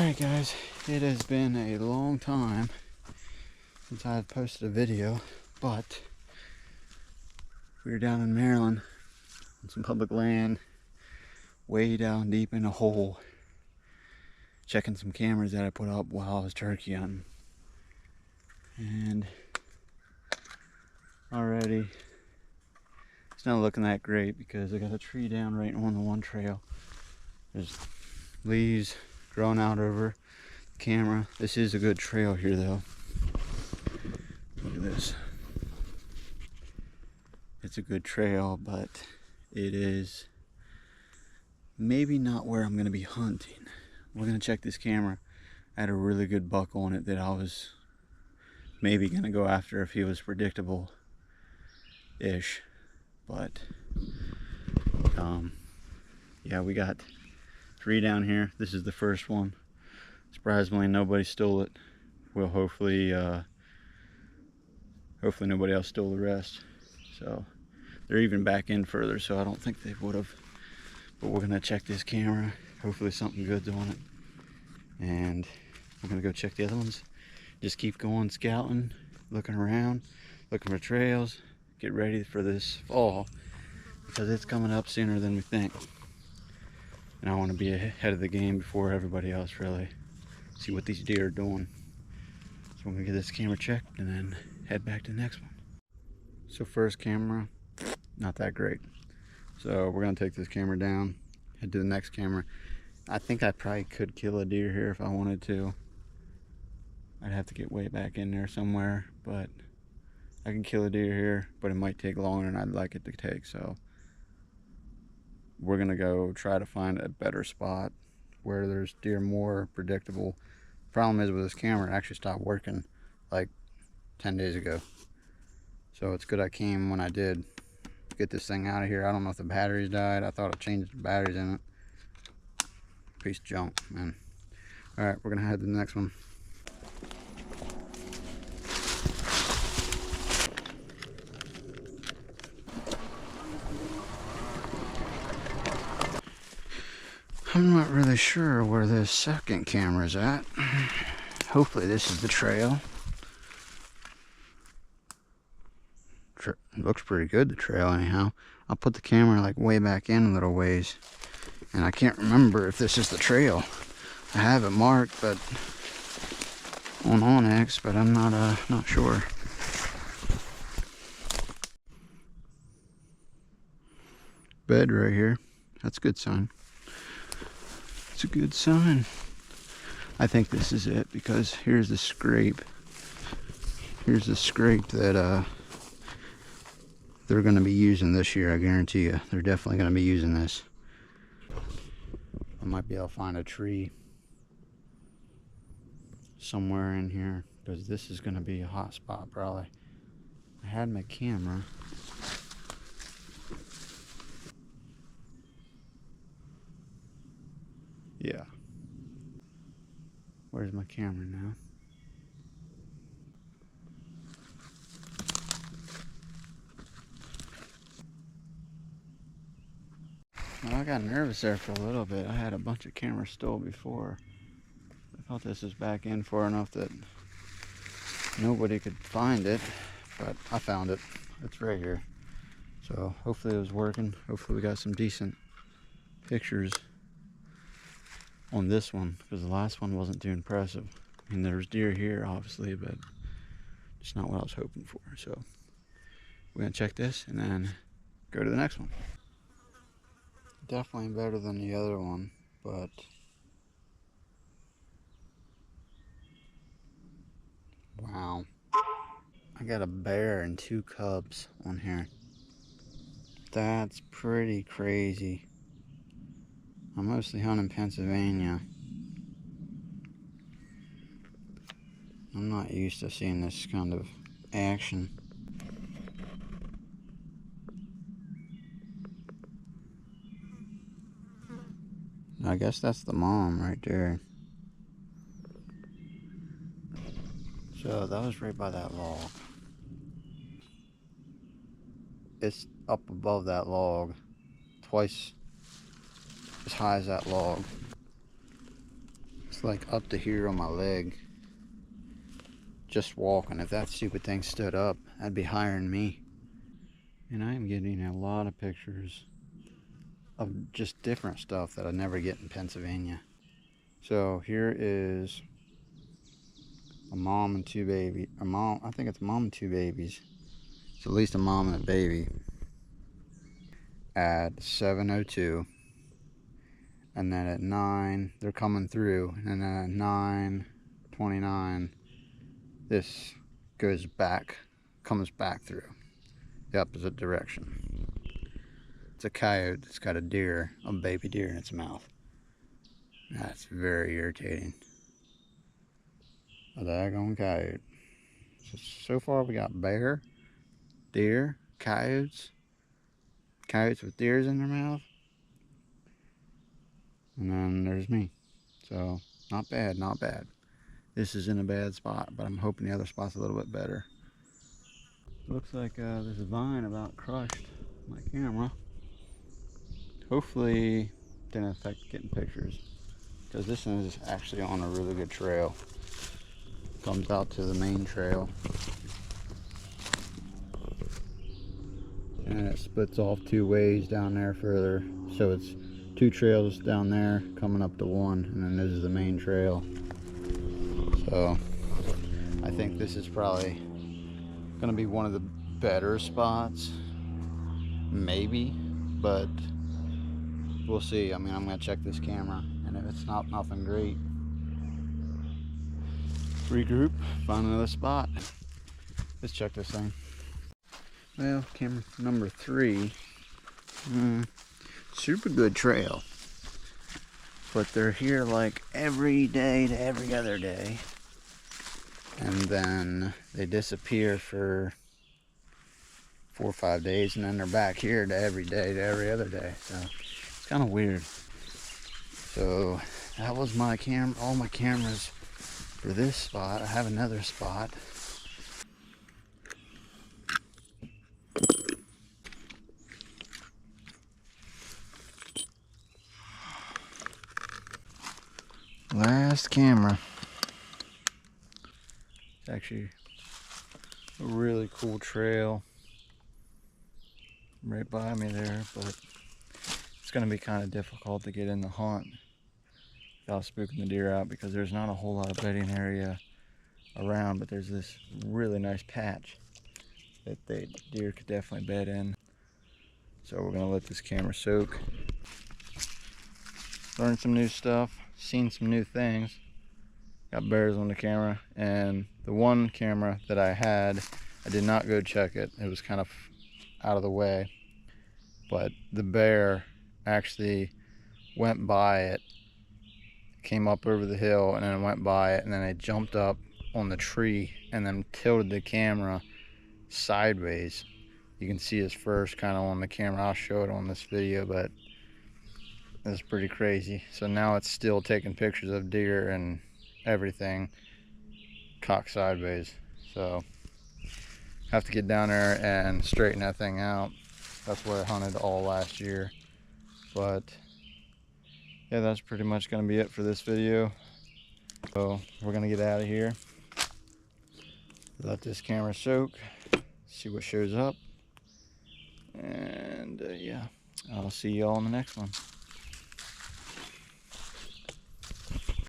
Alright guys, it has been a long time since I've posted a video, but we were down in Maryland on some public land, way down deep in a hole, checking some cameras that I put up while I was turkey hunting. And already it's not looking that great because I got a tree down right on the one trail. There's leaves growing out over the camera. This is a good trail here though. Look at this. It's a good trail, but it is maybe not where I'm going to be hunting. We're going to check this camera. I had a really good buck on it that I was maybe going to go after if he was predictable-ish. But yeah, we got 3 down here. This is the first one. Surprisingly, nobody stole it. Well, hopefully nobody else stole the rest. So they're even back in further, so I don't think they would have. But we're gonna check this camera. Hopefully something good's on it. And we're gonna go check the other ones. Just keep going scouting, looking around, looking for trails, get ready for this fall because it's coming up sooner than we think. And I want to be ahead of the game before everybody else, really. See what these deer are doing. So I'm gonna get this camera checked and then head back to the next one. So first camera, not that great. So we're gonna take this camera down, head to the next camera. I think I probably could kill a deer here if I wanted to. I'd have to get way back in there somewhere, but I can kill a deer here, but it might take longer than I'd like it to take. So we're gonna go try to find a better spot where there's deer more predictable. Problem is with this camera, it actually stopped working like 10 days ago. So it's good I came when I did. Get this thing out of here. I don't know if the batteries died. I thought I changed the batteries in it. Piece of junk, man. Alright, we're gonna head to the next one. I'm not really sure where this second camera's at. Hopefully this is the trail. Looks pretty good, the trail, anyhow. I'll put the camera like way back in a little ways, and I can't remember if this is the trail. I have it marked, but on onX, but I'm not sure. Bed right here. That's a good sign. It's a good sign. I think this is it because here's the scrape. Here's the scrape that they're going to be using this year, I guarantee you. They're definitely going to be using this. I might be able to find a tree somewhere in here because this is going to be a hot spot probably. I had my camera. Yeah. Where's my camera now? Well, I got nervous there for a little bit. I had a bunch of cameras stole before. I thought this was back in far enough that nobody could find it, but I found it. It's right here. So hopefully it was working. Hopefully we got some decent pictures on this one because the last one wasn't too impressive. I mean, there's deer here obviously, but it's not what I was hoping for. So we're gonna check this and then go to the next one. Definitely better than the other one, but wow. I got a bear and 2 cubs on here. That's pretty crazy. I'm mostly hunting Pennsylvania. I'm not used to seeing this kind of action. I guess that's the mom right there. So that was right by that log. It's up above that log, twice as high as that log. It's like up to here on my leg. Just walking. If that stupid thing stood up, that'd be higher than me. And I am getting a lot of pictures of just different stuff that I never get in Pennsylvania. So here is a mom and two babies. I think it's a mom and two babies. It's at least a mom and a baby. At 7:02. And then at 9, they're coming through. And then at 9:29, this goes back, comes back through the opposite direction. It's a coyote that's got a baby deer in its mouth. That's very irritating. A daggone coyote. So far we got bear, deer, coyotes with deers in their mouth, and then there's me. So not bad, not bad. This is in a bad spot, but I'm hoping the other spot's a little bit better. Looks like this vine about crushed my camera. Hopefully didn't affect getting pictures, because this one is actually on a really good trail. Comes out to the main trail, and it splits off two ways down there further. So it's two trails down there coming up to one, and then this is the main trail. So I think this is probably gonna be one of the better spots, maybe, but we'll see. I mean, I'm gonna check this camera, and if it's not nothing great, regroup, find another spot. Let's check this thing. Well, camera number 3, super good trail, but they're here like every day to every other day, and then they disappear for 4 or 5 days, and then they're back here to every day to every other day. So it's kind of weird. So that was my all my cameras for this spot. I have another spot. Last camera. It's actually a really cool trail right by me there, but it's going to be kind of difficult to get in the hunt without spooking the deer out, because there's not a whole lot of bedding area around, but there's this really nice patch that the deer could definitely bed in. So we're going to let this camera soak, learn some new stuff, seen some new things. Got bears on the camera, and the one camera that I had, I did not go check it. It was kind of out of the way, but the bear actually went by it, came up over the hill, and then went by it, and then it jumped up on the tree and then tilted the camera sideways. You can see his first kind of on the camera. I'll show it on this video, but it's pretty crazy. So now it's still taking pictures of deer and everything cocked sideways. So have to get down there and straighten that thing out. That's where I hunted all last year. But yeah, that's pretty much going to be it for this video. So we're going to get out of here, let this camera soak, see what shows up, and yeah, I'll see you all in the next one.